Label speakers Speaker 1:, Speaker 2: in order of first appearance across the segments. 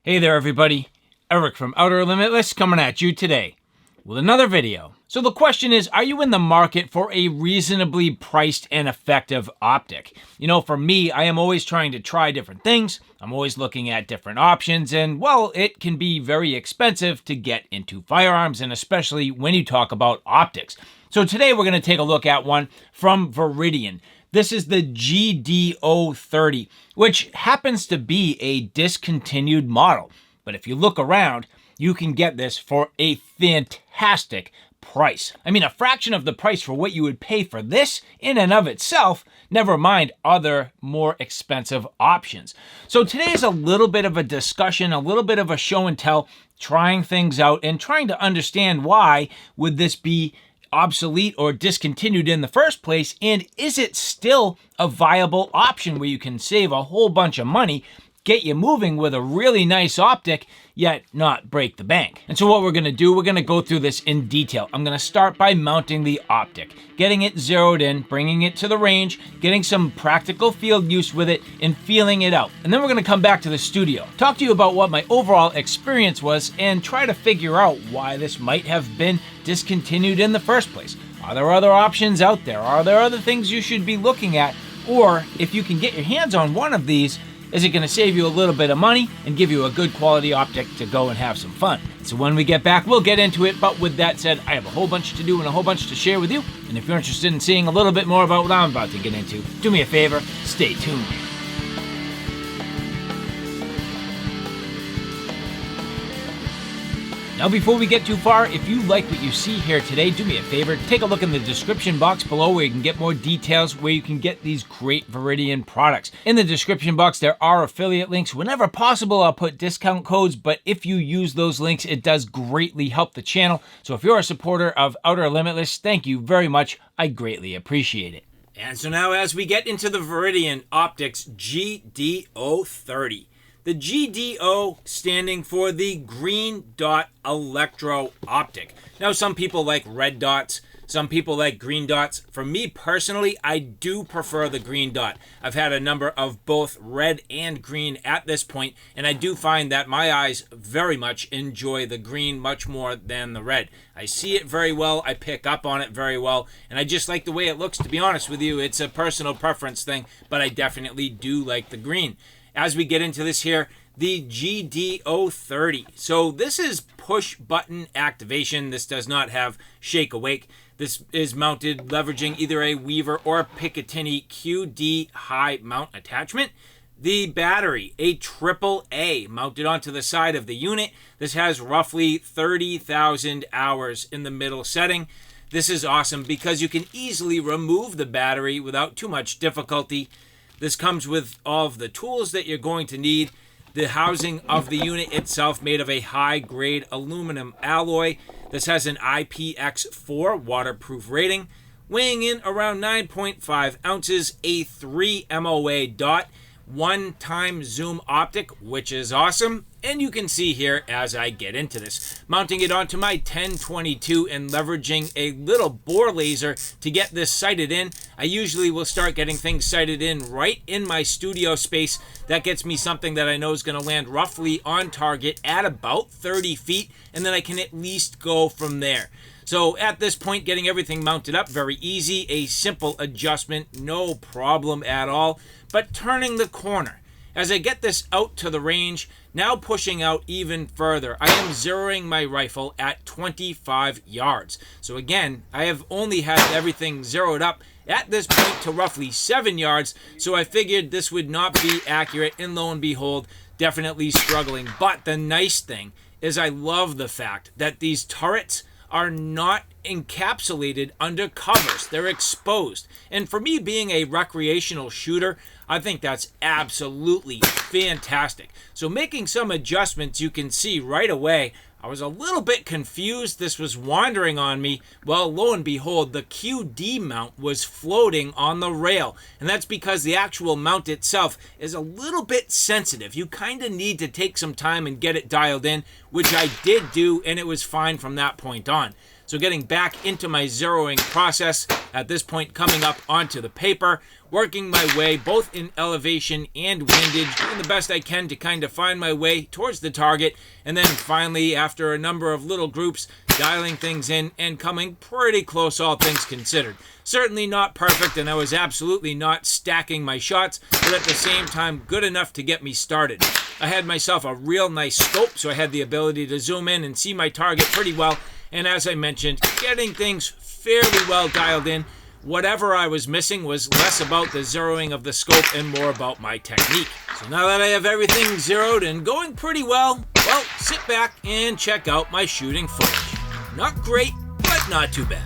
Speaker 1: Hey there everybody, Eric from Outer Limitless coming at you today with another video. So the question is, are you in the market for a reasonably priced and effective optic? You know, for me, I am always trying to try different things. I'm always looking at different options, and well, it can be very expensive to get into firearms, and especially when you talk about optics. So today we're going to take a look at one from Viridian. This is the GDO30, which happens to be a discontinued model. But if you look around, you can get this for a fantastic price. I mean, a fraction of the price for what you would pay for this in and of itself, never mind other more expensive options. So today is a little bit of a discussion, a little bit of a show and tell, trying things out and trying to understand why would this be obsolete or discontinued in the first place, and is it still a viable option where you can save a whole bunch of money, get you moving with a really nice optic, yet not break the bank? And so what we're going to do, we're going to go through this in detail. I'm going to start by mounting the optic, getting it zeroed in, bringing it to the range, getting some practical field use with it, and feeling it out. And then we're going to come back to the studio, talk to you about what my overall experience was, and try to figure out why this might have been discontinued in the first place. Are there other options out there? Are there other things you should be looking at? Or if you can get your hands on one of these, is it going to save you a little bit of money and give you a good quality optic to go and have some fun? So when we get back, we'll get into it. But with that said, I have a whole bunch to do and a whole bunch to share with you. And if you're interested in seeing a little bit more about what I'm about to get into, do me a favor, stay tuned. Now before we get too far, if you like what you see here today, do me a favor, take a look in the description box below where you can get more details, where you can get these great Viridian products. In the description box, there are affiliate links. Whenever possible, I'll put discount codes, but if you use those links, it does greatly help the channel. So if you're a supporter of Outer Limitless, thank you very much. I greatly appreciate it. And so now as we get into the Viridian Optics GDO30. The GDO standing for the green dot electro optic. Now some people like red dots, some people like green dots. For me personally, I do prefer the green dot. I've had a number of both red and green at this point, and I do find that my eyes very much enjoy the green much more than the red. I see it very well, I pick up on it very well, and I just like the way it looks, to be honest with you. It's a personal preference thing, but I definitely do like the green. As we get into this here, the GDO30. So this is push button activation. This does not have shake awake. This is mounted leveraging either a Weaver or a Picatinny QD high mount attachment. The battery, a AAA mounted onto the side of the unit. This has roughly 30,000 hours in the middle setting. This is awesome because you can easily remove the battery without too much difficulty. This comes with all of the tools that you're going to need. The housing of the unit itself made of a high-grade aluminum alloy. This has an IPX4 waterproof rating, weighing in around 9.5 ounces, a 3 MOA dot, one-time zoom optic, which is awesome. And you can see here as I get into this, mounting it onto my 1022 and leveraging a little bore laser to get this sighted in. I usually will start getting things sighted in right in my studio space. That gets me something that I know is going to land roughly on target at about 30 feet, and then I can at least go from there. So at this point, getting everything mounted up, very easy, a simple adjustment, no problem at all. But turning the corner, as I get this out to the range, now pushing out even further, I am zeroing my rifle at 25 yards. So again, I have only had everything zeroed up at this point to roughly 7 yards, so I figured this would not be accurate, and lo and behold, definitely struggling. But the nice thing is I love the fact that these turrets are not encapsulated under covers. They're exposed. And for me, being a recreational shooter, I think that's absolutely fantastic. So making some adjustments, you can see right away, I was a little bit confused. This was wandering on me. Well, lo and behold, the QD mount was floating on the rail. And that's because the actual mount itself is a little bit sensitive. You kind of need to take some time and get it dialed in, which I did do, and it was fine from that point on. So getting back into my zeroing process, at this point coming up onto the paper, working my way both in elevation and windage, doing the best I can to kind of find my way towards the target, and then finally, after a number of little groups, dialing things in and coming pretty close, all things considered. Certainly not perfect, and I was absolutely not stacking my shots, but at the same time, good enough to get me started. I had myself a real nice scope, so I had the ability to zoom in and see my target pretty well, and as I mentioned, getting things fairly well dialed in. Whatever I was missing was less about the zeroing of the scope and more about my technique. So now that I have everything zeroed and going pretty well, sit back and check out my shooting footage. Not great, but not too bad.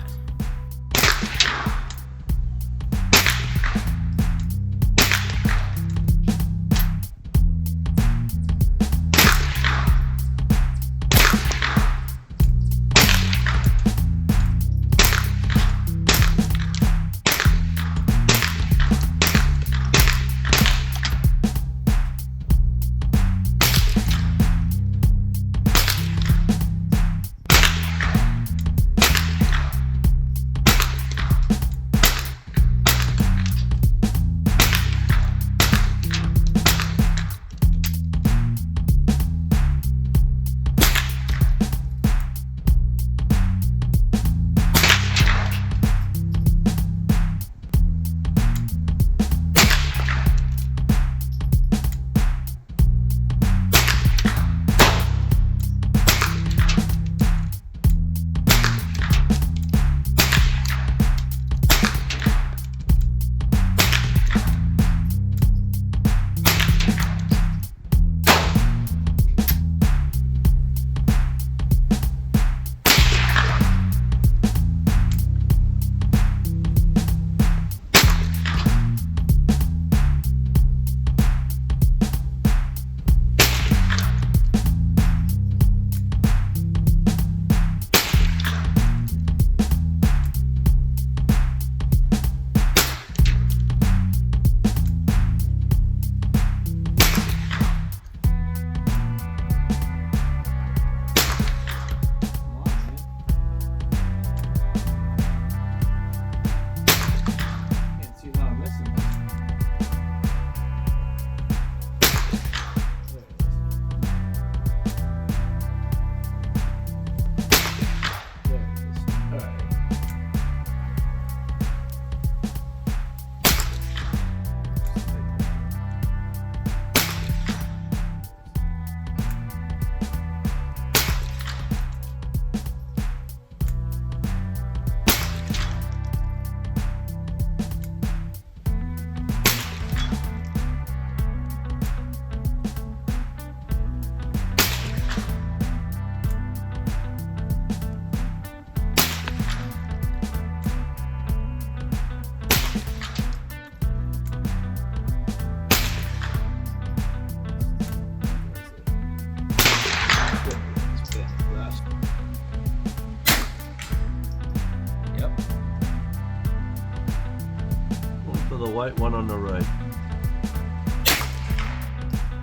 Speaker 2: The white one on the right.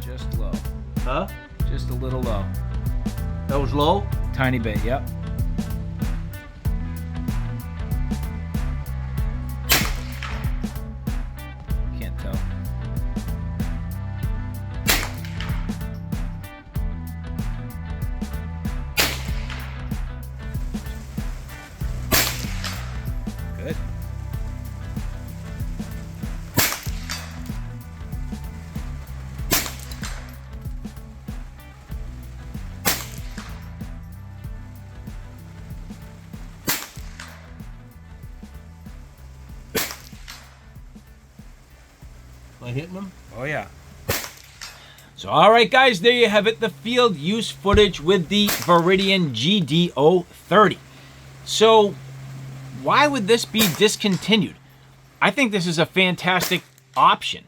Speaker 1: Just low.
Speaker 2: Huh?
Speaker 1: Just a little low.
Speaker 2: That was low?
Speaker 1: Tiny bit, yep. Can't tell. Good.
Speaker 2: Am I hitting them?
Speaker 1: Oh yeah. So alright guys, there you have it, the field use footage with the Viridian GDO30. So why would this be discontinued? I think this is a fantastic option.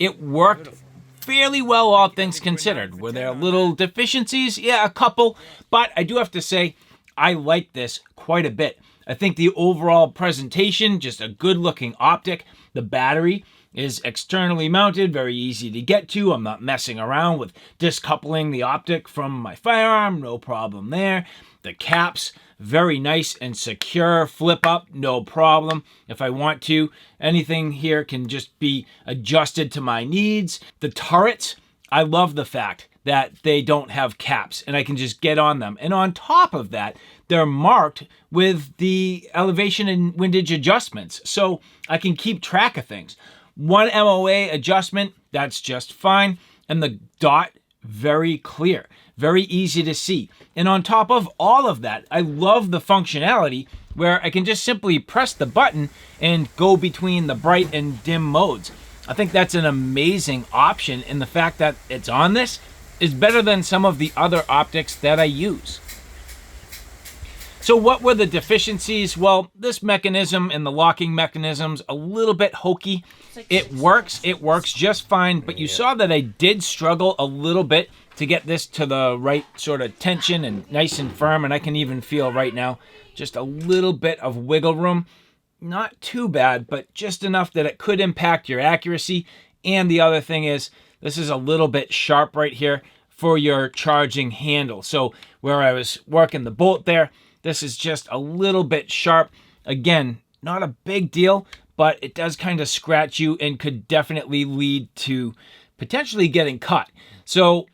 Speaker 1: It worked fairly well, all things considered. Were there little deficiencies? Yeah, a couple, but I do have to say I like this quite a bit. I think the overall presentation, just a good looking optic. The battery is externally mounted, very easy to get to. I'm not messing around with discoupling the optic from my firearm, no problem there. The caps, very nice and secure, flip up, no problem. If I want to, anything here can just be adjusted to my needs. The turrets, I love the fact that they don't have caps and I can just get on them. And on top of that, they're marked with the elevation and windage adjustments, so I can keep track of things. One MOA adjustment, that's just fine. And the dot, very clear, very easy to see. And on top of all of that, I love the functionality where I can just simply press the button and go between the bright and dim modes. I think that's an amazing option, and the fact that it's on this is better than some of the other optics that I use. So what were the deficiencies? Well, this mechanism and the locking mechanism's a little bit hokey. It works just fine, but you saw that I did struggle a little bit to get this to the right sort of tension and nice and firm, and I can even feel right now just a little bit of wiggle room. Not too bad, but just enough that it could impact your accuracy. And the other thing is, this is a little bit sharp right here for your charging handle. So where I was working the bolt there, this is just a little bit sharp. Again, not a big deal, but it does kind of scratch you and could definitely lead to potentially getting cut. So,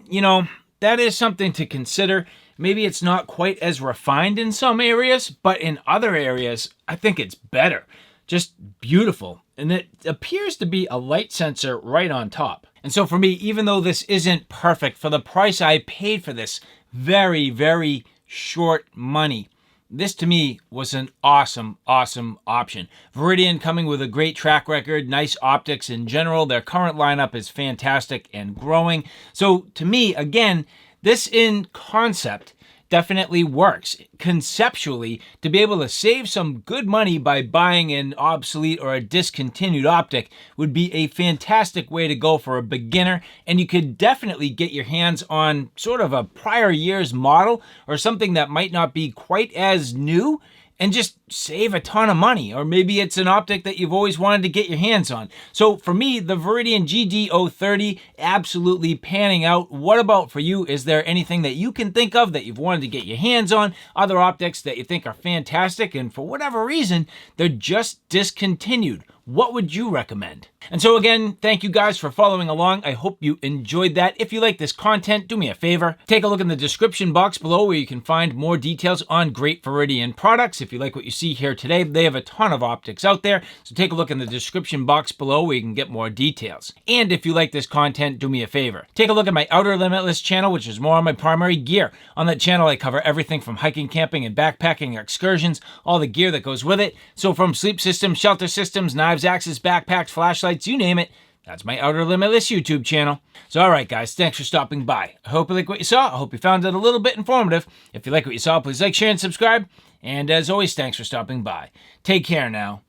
Speaker 1: you know, that is something to consider. Maybe it's not quite as refined in some areas, but in other areas, I think it's better. Just beautiful. And it appears to be a light sensor right on top. And so for me, even though this isn't perfect, for the price I paid for this, very, very short money, this to me was an awesome option. Viridian coming with a great track record, nice optics in general. Their current lineup is fantastic and growing. So to me, again, this in concept definitely works. Conceptually, to be able to save some good money by buying an obsolete or a discontinued optic would be a fantastic way to go for a beginner, and you could definitely get your hands on sort of a prior year's model or something that might not be quite as new and just save a ton of money. Or maybe it's an optic that you've always wanted to get your hands on. So for me, the Viridian GDO30, absolutely panning out. What about for you? Is there anything that you can think of that you've wanted to get your hands on? Other optics that you think are fantastic and for whatever reason, they're just discontinued? What would you recommend? And so again, thank you guys for following along. I hope you enjoyed that. If you like this content, do me a favor. Take a look in the description box below where you can find more details on great Viridian products. If you like what you see here today, they have a ton of optics out there. So take a look in the description box below where you can get more details. And if you like this content, do me a favor. Take a look at my Outer Limitless channel, which is more on my primary gear. On that channel, I cover everything from hiking, camping, and backpacking excursions, all the gear that goes with it. So from sleep systems, shelter systems, knives, axes, backpacks, flashlights, you name it, that's my Outer Limitless YouTube channel. So all right, guys, thanks for stopping by. I hope you like what you saw. I hope you found it a little bit informative. If you like what you saw, please like, share, and subscribe. And as always, thanks for stopping by. Take care now.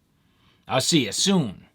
Speaker 1: I'll see you soon.